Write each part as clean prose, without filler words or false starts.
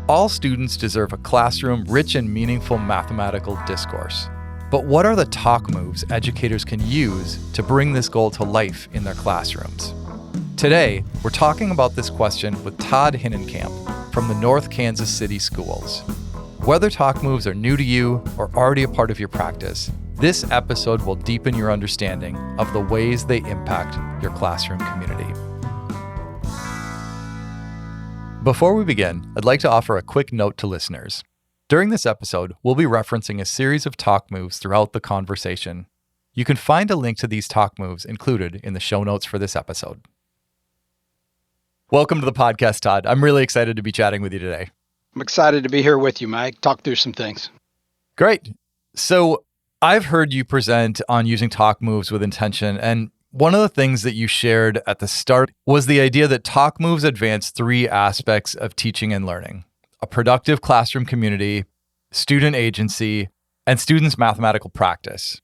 All students deserve a classroom rich in meaningful mathematical discourse. But what are the talk moves educators can use to bring this goal to life in their classrooms? Today, we're talking about this question with Todd Hinnenkamp from the North Kansas City Schools. Whether talk moves are new to you or already a part of your practice, this episode will deepen your understanding of the ways they impact your classroom community. Before we begin, I'd like to offer a quick note to listeners. During this episode, we'll be referencing a series of talk moves throughout the conversation. You can find a link to these talk moves included in the show notes for this episode. Welcome to the podcast, Todd. I'm really excited to be chatting with you today. I'm excited to be here with you, Mike. Talk through some things. Great. So I've heard you present on using talk moves with intention, and one of the things that you shared at the start was the idea that talk moves advance three aspects of teaching and learning: a productive classroom community, student agency, and students' mathematical practice.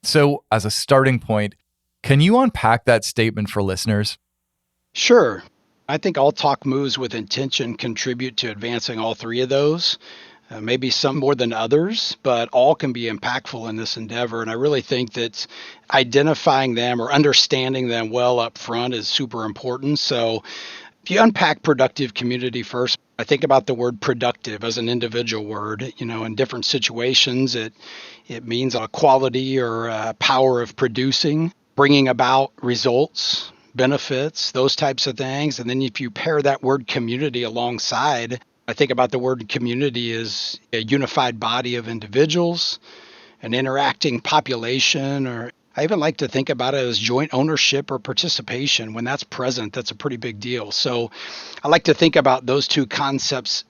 So as a starting point, can you unpack that statement for listeners? Sure. I think all talk moves with intention contribute to advancing all three of those. Maybe some more than others, but all can be impactful in this endeavor. And I really think that identifying them or understanding them well up front is super important. So if you unpack productive community first, I think about the word productive as an individual word. In different situations, it means a quality or a power of producing, bringing about results, benefits, those types of things. And then if you pair that word community alongside, I think about the word community as a unified body of individuals, an interacting population, or I even like to think about it as joint ownership or participation. When that's present, that's a pretty big deal. So I like to think about those two concepts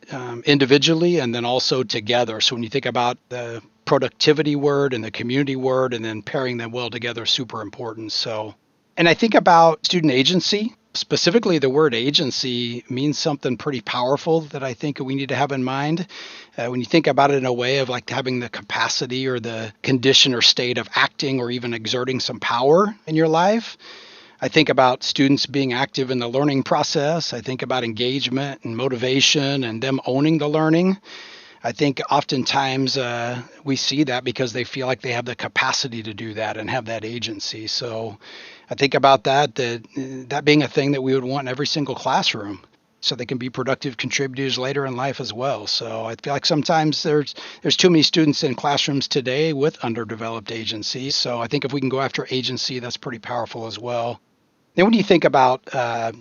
individually and then also together. So when you think about the productivity word and the community word and then pairing them well together, super important. And I think about student agency. Specifically, the word agency means something pretty powerful that I think we need to have in mind. When you think about it in a way of like having the capacity or the condition or state of acting or even exerting some power in your life, I think about students being active in the learning process. I think about engagement and motivation and them owning the learning. I think oftentimes we see that because they feel like they have the capacity to do that and have that agency. So I think about that being a thing that we would want in every single classroom so they can be productive contributors later in life as well. So I feel like sometimes there's too many students in classrooms today with underdeveloped agency. So I think if we can go after agency, that's pretty powerful as well. Then when you think about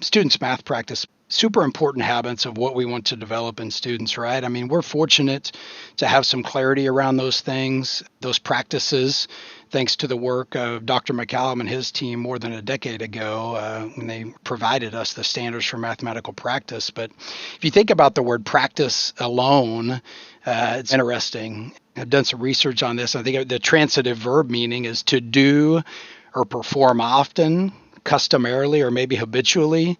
students' math practice, super important habits of what we want to develop in students, right? I mean, we're fortunate to have some clarity around those things, those practices, thanks to the work of Dr. McCallum and his team more than a decade ago when they provided us the standards for mathematical practice. But if you think about the word practice alone, it's interesting. I've done some research on this. I think the transitive verb meaning is to do or perform often, customarily, or maybe habitually.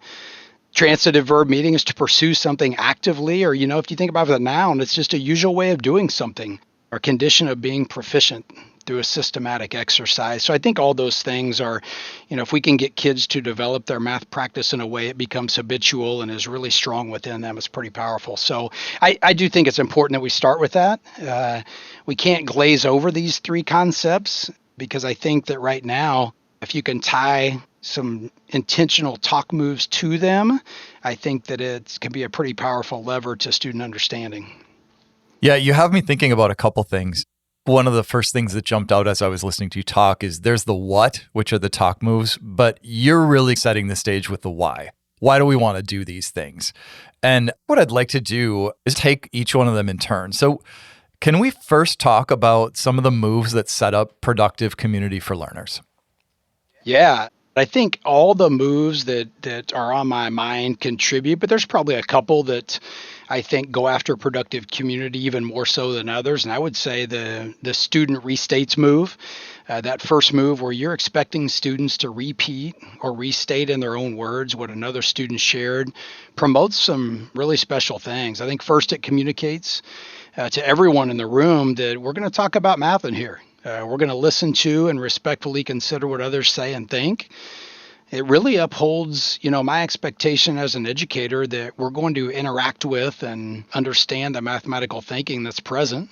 Transitive verb meaning is to pursue something actively, or, if you think about the noun, it's just a usual way of doing something or condition of being proficient through a systematic exercise. So I think all those things are, if we can get kids to develop their math practice in a way it becomes habitual and is really strong within them, it's pretty powerful. So I do think it's important that we start with that. We can't glaze over these three concepts because I think that right now, if you can tie some intentional talk moves to them, I think that it can be a pretty powerful lever to student understanding. Yeah, you have me thinking about a couple things. One of the first things that jumped out as I was listening to you talk is there's the what, which are the talk moves, but you're really setting the stage with the why. Why do we want to do these things? And what I'd like to do is take each one of them in turn. So can we first talk about some of the moves that set up productive community for learners? Yeah, I think all the moves that are on my mind contribute, but there's probably a couple that I think go after productive community even more so than others. And I would say the student restates move, that first move where you're expecting students to repeat or restate in their own words what another student shared, promotes some really special things. I think first it communicates to everyone in the room that we're going to talk about math in here. We're going to listen to and respectfully consider what others say and think. It really upholds, my expectation as an educator that we're going to interact with and understand the mathematical thinking that's present.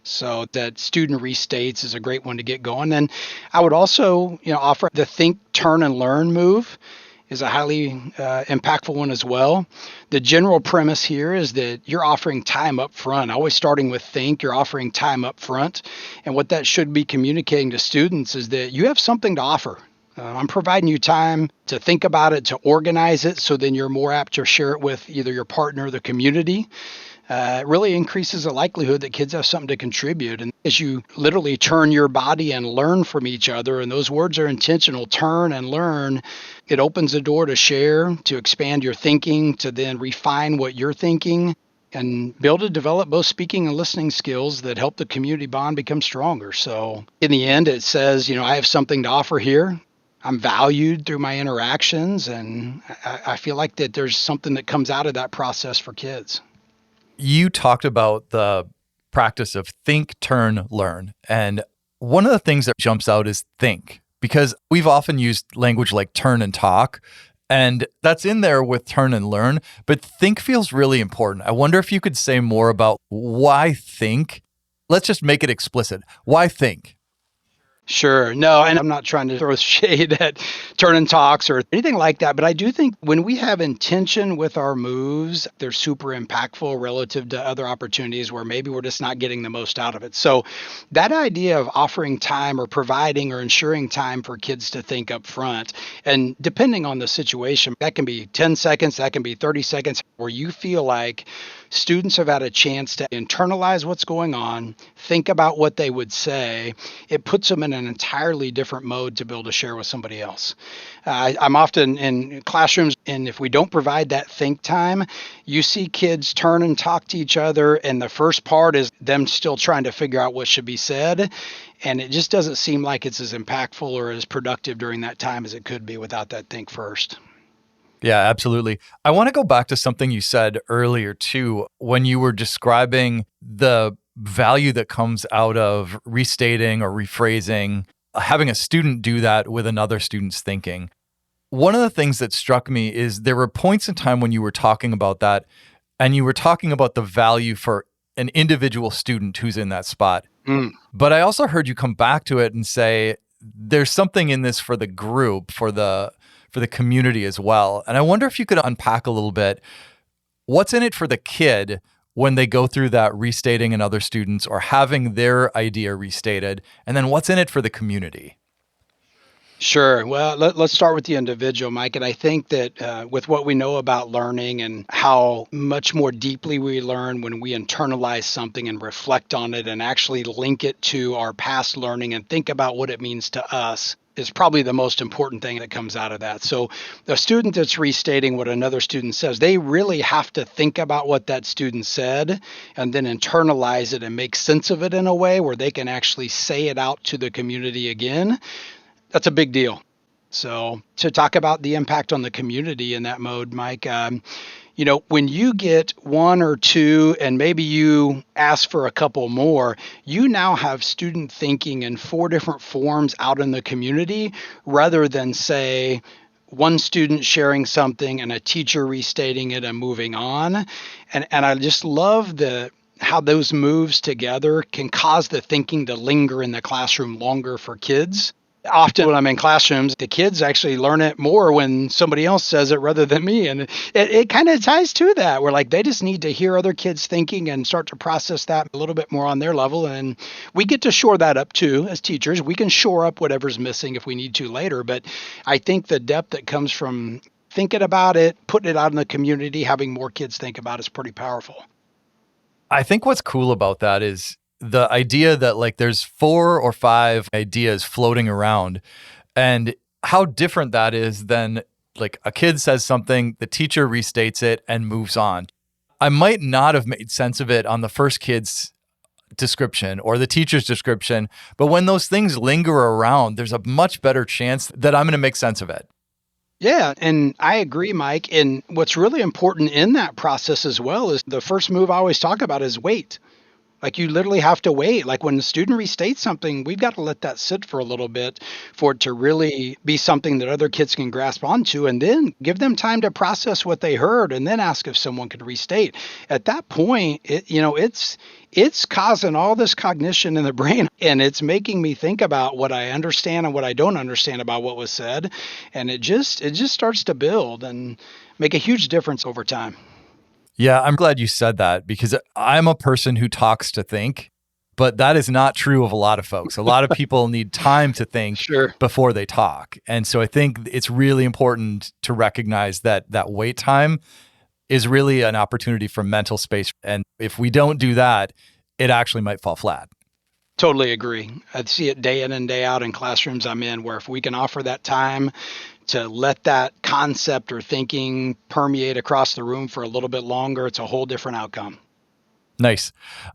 So that student restates is a great one to get going. And I would also, offer the think, turn, and learn move is a highly impactful one as well. The general premise here is that you're offering time up front. Always starting with think, you're offering time up front. And what that should be communicating to students is that you have something to offer. I'm providing you time to think about it, to organize it, so then you're more apt to share it with either your partner or the community. It really increases the likelihood that kids have something to contribute. And as you literally turn your body and learn from each other, and those words are intentional, turn and learn, it opens the door to share, to expand your thinking, to then refine what you're thinking, and build and develop both speaking and listening skills that help the community bond become stronger. So in the end, it says, I have something to offer here. I'm valued through my interactions, and I feel like that there's something that comes out of that process for kids. You talked about the practice of think, turn, learn. And one of the things that jumps out is think, because we've often used language like turn and talk, and that's in there with turn and learn, but think feels really important. I wonder if you could say more about why think. Let's just make it explicit. Why think? Sure. No, and I'm not trying to throw shade at turn and talks or anything like that, but I do think when we have intention with our moves, they're super impactful relative to other opportunities where maybe we're just not getting the most out of it. So that idea of offering time or providing or ensuring time for kids to think up front, and depending on the situation, that can be 10 seconds, that can be 30 seconds, where you feel like students have had a chance to internalize what's going on, think about what they would say. It puts them in an entirely different mode to be able to share with somebody else. I'm often in classrooms, and if we don't provide that think time, you see kids turn and talk to each other, and the first part is them still trying to figure out what should be said. And it just doesn't seem like it's as impactful or as productive during that time as it could be without that think first. Yeah, absolutely. I want to go back to something you said earlier too, when you were describing the value that comes out of restating or rephrasing, having a student do that with another student's thinking. One of the things that struck me is there were points in time when you were talking about that, and you were talking about the value for an individual student who's in that spot. But I also heard you come back to it and say, there's something in this for the group, for the community as well. And I wonder if you could unpack a little bit, what's in it for the kid when they go through that restating and other students or having their idea restated, and then what's in it for the community? Sure. Well, let's start with the individual, Mike. And I think that with what we know about learning and how much more deeply we learn when we internalize something and reflect on it and actually link it to our past learning and think about what it means to us, is probably the most important thing that comes out of that. So the student that's restating what another student says, they really have to think about what that student said and then internalize it and make sense of it in a way where they can actually say it out to the community again. That's a big deal. So to talk about the impact on the community in that mode, Mike, when you get one or two and maybe you ask for a couple more, you now have student thinking in 4 different forms out in the community rather than, say, one student sharing something and a teacher restating it and moving on. And I just love how those moves together can cause the thinking to linger in the classroom longer for kids. Often when I'm in classrooms, the kids actually learn it more when somebody else says it rather than me. And it kind of ties to that, where like they just need to hear other kids thinking and start to process that a little bit more on their level. And we get to shore that up too as teachers. We can shore up whatever's missing if we need to later. But I think the depth that comes from thinking about it, putting it out in the community, having more kids think about it is pretty powerful. I think what's cool about that is the idea that like there's 4 or 5 ideas floating around, and how different that is than like a kid says something, the teacher restates it and moves on. I might not have made sense of it on the first kid's description or the teacher's description, but when those things linger around, there's a much better chance that I'm going to make sense of it. Yeah, and I agree, Mike. And what's really important in that process as well is the first move I always talk about is wait. Like you literally have to wait. Like when the student restates something, we've got to let that sit for a little bit for it to really be something that other kids can grasp onto, and then give them time to process what they heard and then ask if someone could restate. At that point, it's causing all this cognition in the brain, and it's making me think about what I understand and what I don't understand about what was said, and it just starts to build and make a huge difference over time. Yeah, I'm glad you said that because I'm a person who talks to think, but that is not true of a lot of folks. A lot of people need time to think Sure. before they talk. And so I think it's really important to recognize that wait time is really an opportunity for mental space. And if we don't do that, it actually might fall flat. Totally agree. I see it day in and day out in classrooms I'm in, where if we can offer that time to let that concept or thinking permeate across the room for a little bit longer, it's a whole different outcome. Nice.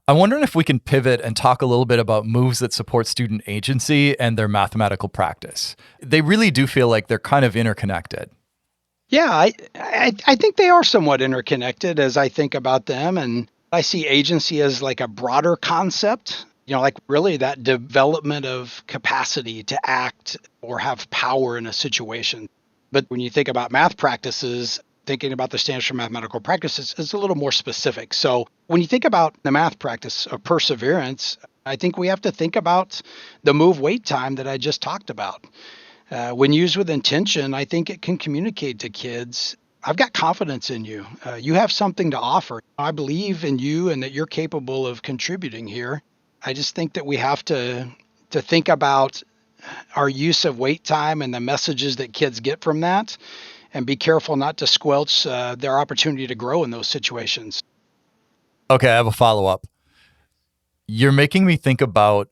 I'm wondering if we can pivot and talk a little bit about moves that support student agency and their mathematical practice. They really do feel like they're kind of interconnected. Yeah, I think they are somewhat interconnected as I think about them. And I see agency as like a broader concept, like really that development of capacity to act or have power in a situation. But when you think about math practices, thinking about the standards for mathematical practices is a little more specific. So when you think about the math practice of perseverance, I think we have to think about the move wait time that I just talked about. When used with intention, I think it can communicate to kids, I've got confidence in you. You have something to offer. I believe in you and that you're capable of contributing here. I just think that we have to think about our use of wait time and the messages that kids get from that, and be careful not to squelch their opportunity to grow in those situations. Okay, I have a follow-up. You're making me think about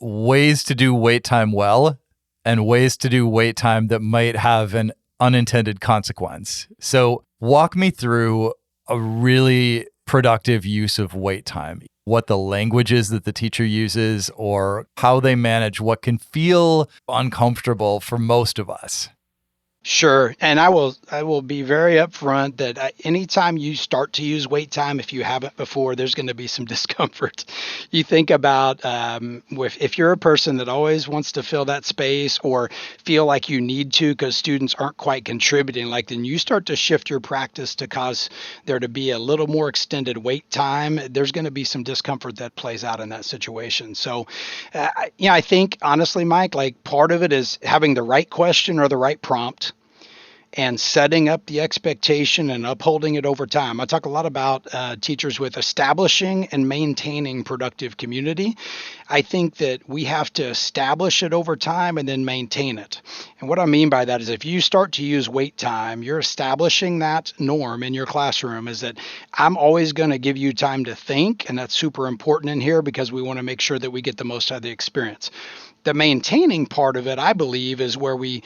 ways to do wait time well and ways to do wait time that might have an unintended consequence. So walk me through a really productive use of wait time, what the language is that the teacher uses, or how they manage what can feel uncomfortable for most of us. Sure. And I will be very upfront that anytime you start to use wait time, if you haven't before, there's going to be some discomfort. You think about if you're a person that always wants to fill that space or feel like you need to because students aren't quite contributing, like then you start to shift your practice to cause there to be a little more extended wait time. There's going to be some discomfort that plays out in that situation. So, I think honestly, Mike, like part of it is having the right question or the right prompt, and setting up the expectation and upholding it over time. I talk a lot about teachers with establishing and maintaining productive community. I think that we have to establish it over time and then maintain it. And what I mean by that is if you start to use wait time, you're establishing that norm in your classroom is that I'm always going to give you time to think, and that's super important in here because we want to make sure that we get the most out of the experience. The maintaining part of it, I believe, is where we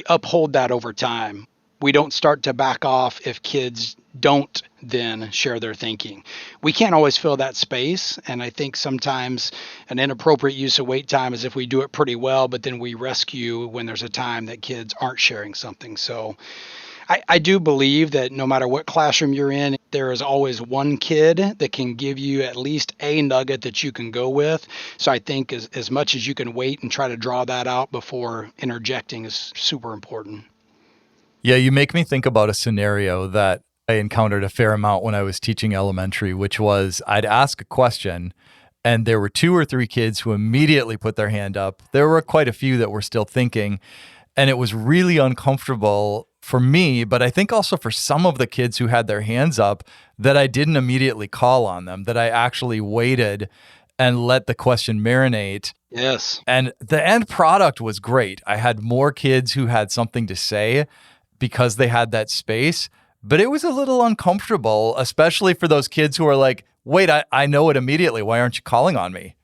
uphold that over time. We don't start to back off if kids don't then share their thinking. We can't always fill that space. And I think sometimes an inappropriate use of wait time is if we do it pretty well, but then we rescue when there's a time that kids aren't sharing something. So I do believe that no matter what classroom you're in, there is always one kid that can give you at least a nugget that you can go with. So I think as much as you can wait and try to draw that out before interjecting is super important. Yeah, you make me think about a scenario that I encountered a fair amount when I was teaching elementary, which was I'd ask a question and there were 2 or 3 kids who immediately put their hand up. There were quite a few that were still thinking, and it was really uncomfortable for me, but I think also for some of the kids who had their hands up that I didn't immediately call on them, that I actually waited and let the question marinate. Yes. And the end product was great. I had more kids who had something to say because they had that space, but it was a little uncomfortable, especially for those kids who are like, wait, I know it immediately. Why aren't you calling on me?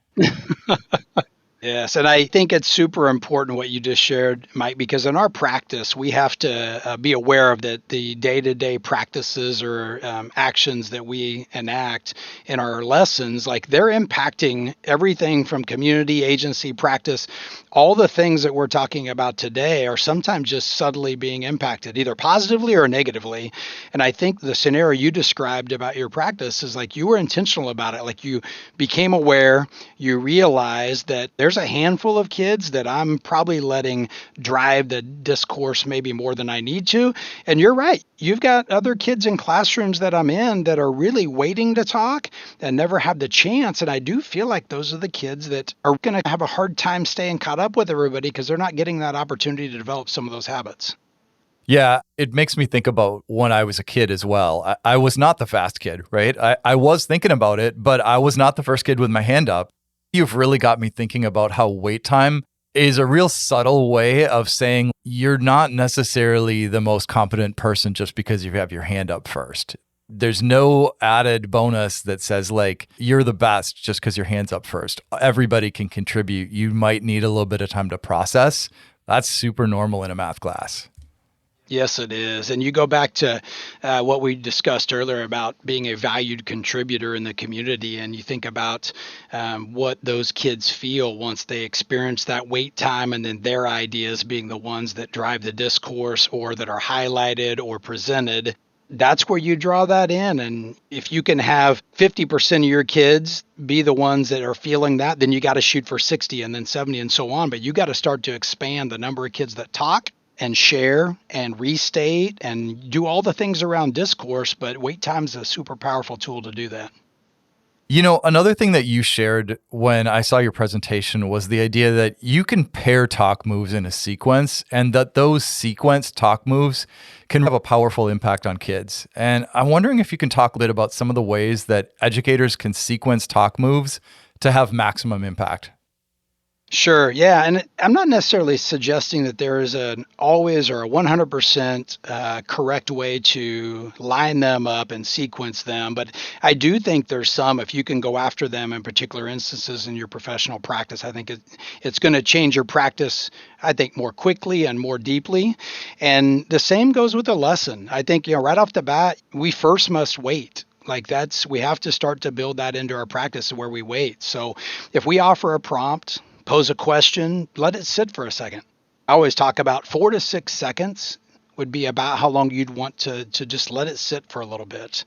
Yes, and I think it's super important what you just shared, Mike, because in our practice, we have to be aware of that the day-to-day practices or actions that we enact in our lessons, like they're impacting everything from community, agency, practice. All the things that we're talking about today are sometimes just subtly being impacted, either positively or negatively. And I think the scenario you described about your practice is like you were intentional about it, like you became aware, you realized that there's a handful of kids that I'm probably letting drive the discourse maybe more than I need to. And you're right. You've got other kids in classrooms that I'm in that are really waiting to talk and never have the chance. And I do feel like those are the kids that are going to have a hard time staying caught up with everybody because they're not getting that opportunity to develop some of those habits. Yeah, it makes me think about when I was a kid as well. I was not the fast kid, right? I was thinking about it, but I was not the first kid with my hand up. You've really got me thinking about how wait time is a real subtle way of saying you're not necessarily the most competent person just because you have your hand up first. There's no added bonus that says like you're the best just because your hand's up first. Everybody can contribute. You might need a little bit of time to process. That's super normal in a math class. Yes, it is. And you go back to what we discussed earlier about being a valued contributor in the community, and you think about what those kids feel once they experience that wait time, and then their ideas being the ones that drive the discourse or that are highlighted or presented. That's where you draw that in. And if you can have 50% of your kids be the ones that are feeling that, then you got to shoot for 60 and then 70 and so on. But you got to start to expand the number of kids that talk and share and restate and do all the things around discourse, but wait time is a super powerful tool to do that. You know, another thing that you shared when I saw your presentation was the idea that you can pair talk moves in a sequence and that those sequence talk moves can have a powerful impact on kids. And I'm wondering if you can talk a bit about some of the ways that educators can sequence talk moves to have maximum impact. Sure. Yeah. And I'm not necessarily suggesting that there is an always or a 100% correct way to line them up and sequence them. But I do think there's some, if you can go after them in particular instances in your professional practice, I think it's going to change your practice, I think, more quickly and more deeply. And the same goes with a lesson. I think, right off the bat, we first must wait. Like we have to start to build that into our practice where we wait. So if we offer a prompt, pose a question, let it sit for a second. I always talk about 4 to 6 seconds would be about how long you'd want to just let it sit for a little bit.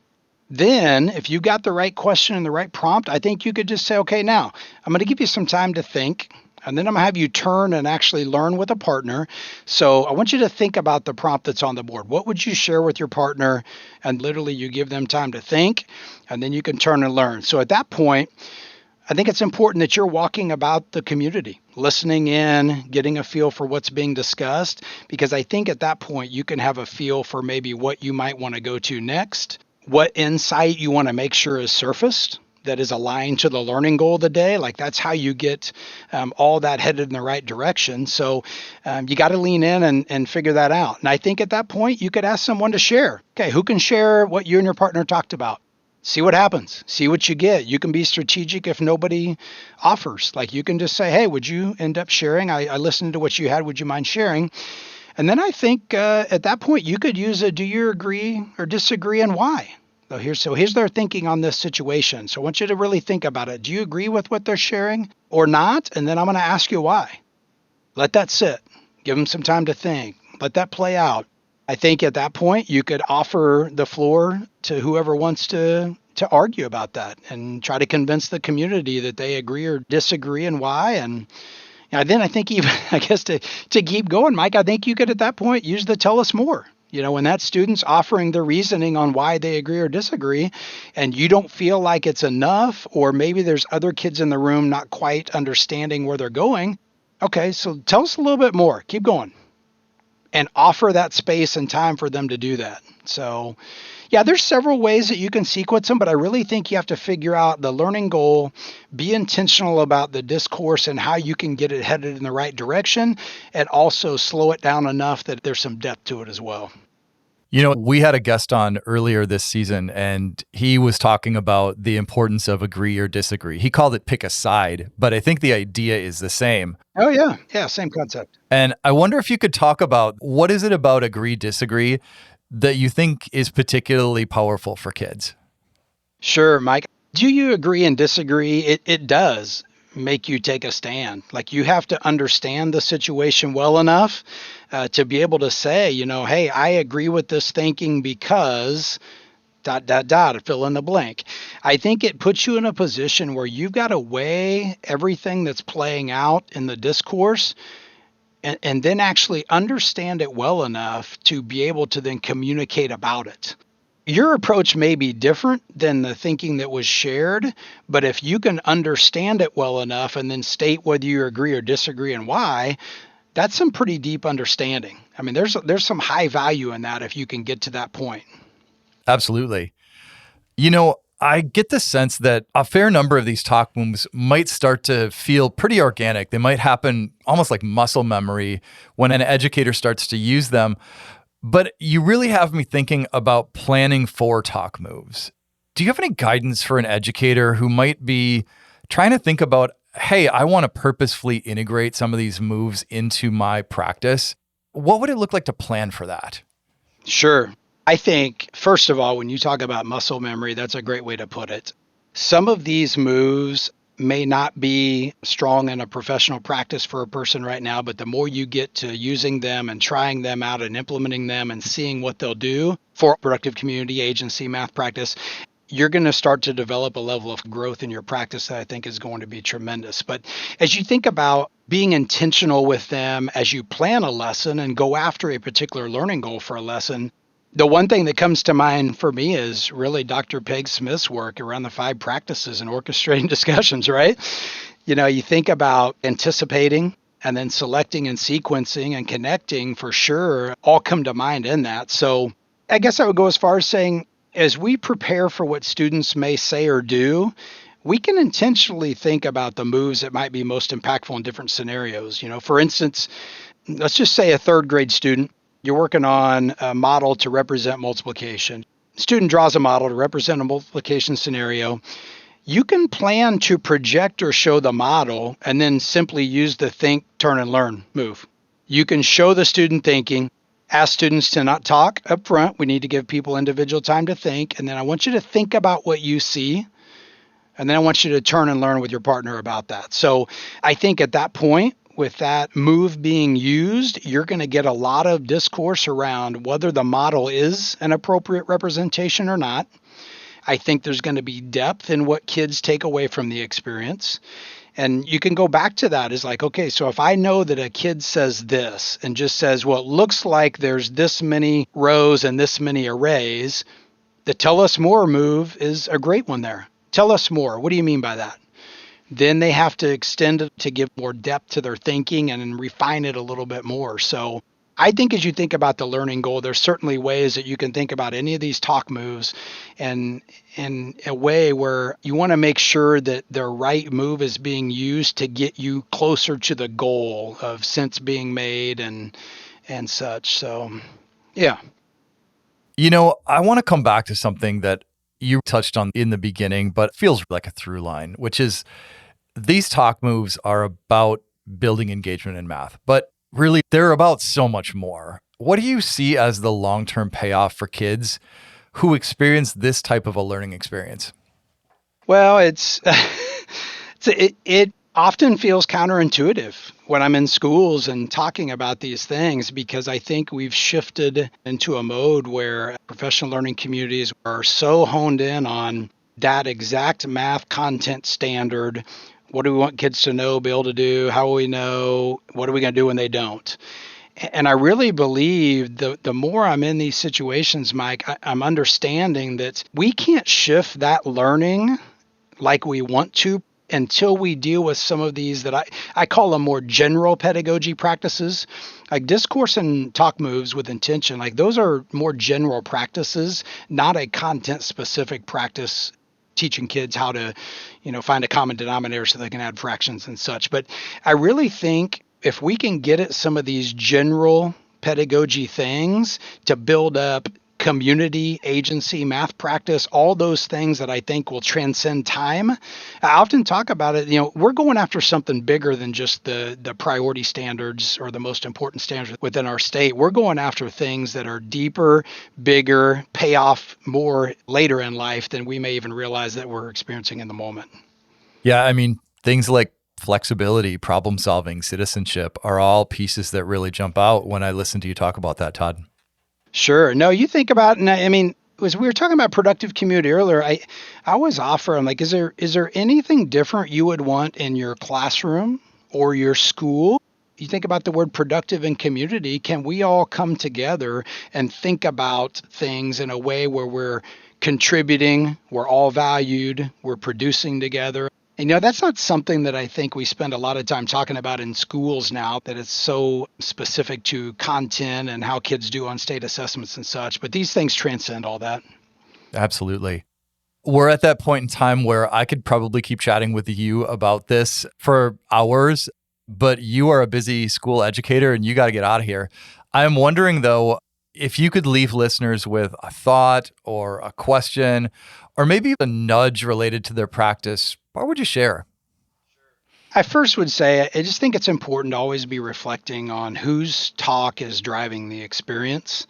Then if you got the right question and the right prompt, I think you could just say, okay, now I'm going to give you some time to think. And then I'm going to have you turn and actually learn with a partner. So I want you to think about the prompt that's on the board. What would you share with your partner? And literally you give them time to think, and then you can turn and learn. So at that point, I think it's important that you're walking about the community, listening in, getting a feel for what's being discussed, because I think at that point you can have a feel for maybe what you might want to go to next, what insight you want to make sure is surfaced that is aligned to the learning goal of the day. Like that's how you get all that headed in the right direction. So you got to lean in and figure that out. And I think at that point you could ask someone to share. Okay, who can share what you and your partner talked about? See what happens. See what you get. You can be strategic if nobody offers. Like you can just say, hey, would you end up sharing? I listened to what you had. Would you mind sharing? And then I think at that point, you could use a do you agree or disagree and why? So here's their thinking on this situation. So I want you to really think about it. Do you agree with what they're sharing or not? And then I'm going to ask you why. Let that sit. Give them some time to think. Let that play out. I think at that point, you could offer the floor to whoever wants to argue about that and try to convince the community that they agree or disagree and why. And then I think even, I guess to keep going, Mike, I think you could at that point use the tell us more. When that student's offering the reasoning on why they agree or disagree, and you don't feel like it's enough, or maybe there's other kids in the room not quite understanding where they're going. Okay, so tell us a little bit more. Keep going. And offer that space and time for them to do that. So, yeah, there's several ways that you can sequence them, but I really think you have to figure out the learning goal, be intentional about the discourse and how you can get it headed in the right direction, and also slow it down enough that there's some depth to it as well. We had a guest on earlier this season, and he was talking about the importance of agree or disagree. He called it pick a side, but I think the idea is the same. Oh, yeah. Yeah, same concept. And I wonder if you could talk about what is it about agree, disagree that you think is particularly powerful for kids? Sure, Mike. Do you agree and disagree? It does make you take a stand. Like you have to understand the situation well enough to be able to say, hey, I agree with this thinking because dot, dot, dot, fill in the blank. I think it puts you in a position where you've got to weigh everything that's playing out in the discourse and then actually understand it well enough to be able to then communicate about it. Your approach may be different than the thinking that was shared, but if you can understand it well enough and then state whether you agree or disagree and why, that's some pretty deep understanding. I mean, there's some high value in that if you can get to that point. Absolutely. I get the sense that a fair number of these talk moves might start to feel pretty organic. They might happen almost like muscle memory when an educator starts to use them. But you really have me thinking about planning for talk moves. Do you have any guidance for an educator who might be trying to think about, hey, I want to purposefully integrate some of these moves into my practice? What would it look like to plan for that? Sure. I think, first of all, when you talk about muscle memory, that's a great way to put it. Some of these moves may not be strong in a professional practice for a person right now, but the more you get to using them and trying them out and implementing them and seeing what they'll do for productive community agency math practice, you're going to start to develop a level of growth in your practice that I think is going to be tremendous. But as you think about being intentional with them as you plan a lesson and go after a particular learning goal for a lesson, the one thing that comes to mind for me is really Dr. Peg Smith's work around the 5 practices and orchestrating discussions, right? You think about anticipating and then selecting and sequencing and connecting for sure, all come to mind in that. So I guess I would go as far as saying, as we prepare for what students may say or do, we can intentionally think about the moves that might be most impactful in different scenarios. For instance, let's just say a 3rd grade student, you're working on a model to represent multiplication. Student draws a model to represent a multiplication scenario. You can plan to project or show the model and then simply use the think, turn, and learn move. You can show the student thinking, ask students to not talk up front. We need to give people individual time to think. And then I want you to think about what you see. And then I want you to turn and learn with your partner about that. So I think at that point, with that move being used, you're going to get a lot of discourse around whether the model is an appropriate representation or not. I think there's going to be depth in what kids take away from the experience. And you can go back to that as like, okay, so if I know that a kid says this and just says, well, it looks like there's this many rows and this many arrays, the tell us more move is a great one there. Tell us more. What do you mean by that? Then they have to extend it to give more depth to their thinking and refine it a little bit more. So I think as you think about the learning goal, there's certainly ways that you can think about any of these talk moves and in a way where you want to make sure that the right move is being used to get you closer to the goal of sense being made and such. So, yeah. I want to come back to something that you touched on in the beginning, but feels like a through line, which is these talk moves are about building engagement in math, but really they're about so much more. What do you see as the long-term payoff for kids who experience this type of a learning experience? Well, it often feels counterintuitive when I'm in schools and talking about these things, because I think we've shifted into a mode where professional learning communities are so honed in on that exact math content standard. What do we want kids to know, be able to do? How will we know? What are we going to do when they don't? And I really believe the more I'm in these situations, Mike, I'm understanding that we can't shift that learning like we want to until we deal with some of these that I call them more general pedagogy practices, like discourse and talk moves with intention. Like those are more general practices, not a content specific practice teaching kids how to, find a common denominator so they can add fractions and such. But I really think if we can get at some of these general pedagogy things to build up community, agency, math practice, all those things that I think will transcend time. I often talk about it, we're going after something bigger than just the priority standards or the most important standards within our state. We're going after things that are deeper, bigger, pay off more later in life than we may even realize that we're experiencing in the moment. Yeah, I mean, things like flexibility, problem solving, citizenship are all pieces that really jump out when I listen to you talk about that, Todd. Sure. No, you think about, and I mean, as we were talking about productive community earlier, I always offer, I'm like, is there anything different you would want in your classroom or your school? You think about the word productive and community. Can we all come together and think about things in a way where we're contributing, we're all valued, we're producing together? That's not something that I think we spend a lot of time talking about in schools now, that it's so specific to content and how kids do on state assessments and such. But these things transcend all that. Absolutely. We're at that point in time where I could probably keep chatting with you about this for hours, but you are a busy school educator and you got to get out of here. I'm wondering, though, if you could leave listeners with a thought or a question, or maybe a nudge related to their practice, what would you share? I first would say, I just think it's important to always be reflecting on whose talk is driving the experience.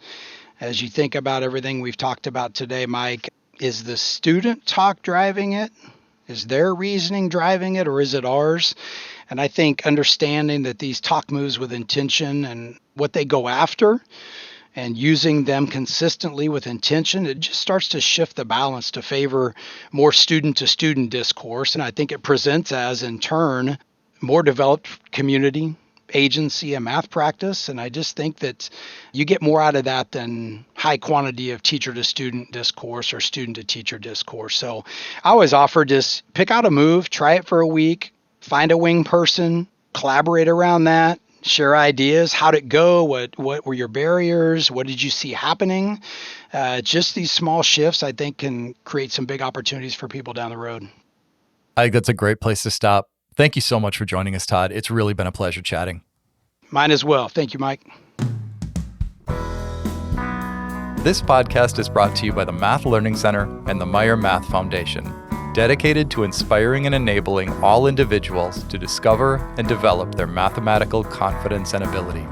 As you think about everything we've talked about today, Mike, is the student talk driving it? Is their reasoning driving it, or is it ours? And I think understanding that these talk moves with intention and what they go after, and using them consistently with intention, it just starts to shift the balance to favor more student-to-student discourse. And I think it presents as, in turn, more developed community, agency, and math practice. And I just think that you get more out of that than high quantity of teacher-to-student discourse or student-to-teacher discourse. So I always offer, just pick out a move, try it for a week, find a wing person, collaborate around that, share ideas. How'd it go? What were your barriers? What did you see happening? Just these small shifts, I think, can create some big opportunities for people down the road. I think that's a great place to stop. Thank you so much for joining us, Todd. It's really been a pleasure chatting. Mine as well. Thank you, Mike. This podcast is brought to you by the Math Learning Center and the Meyer Math Foundation, dedicated to inspiring and enabling all individuals to discover and develop their mathematical confidence and ability.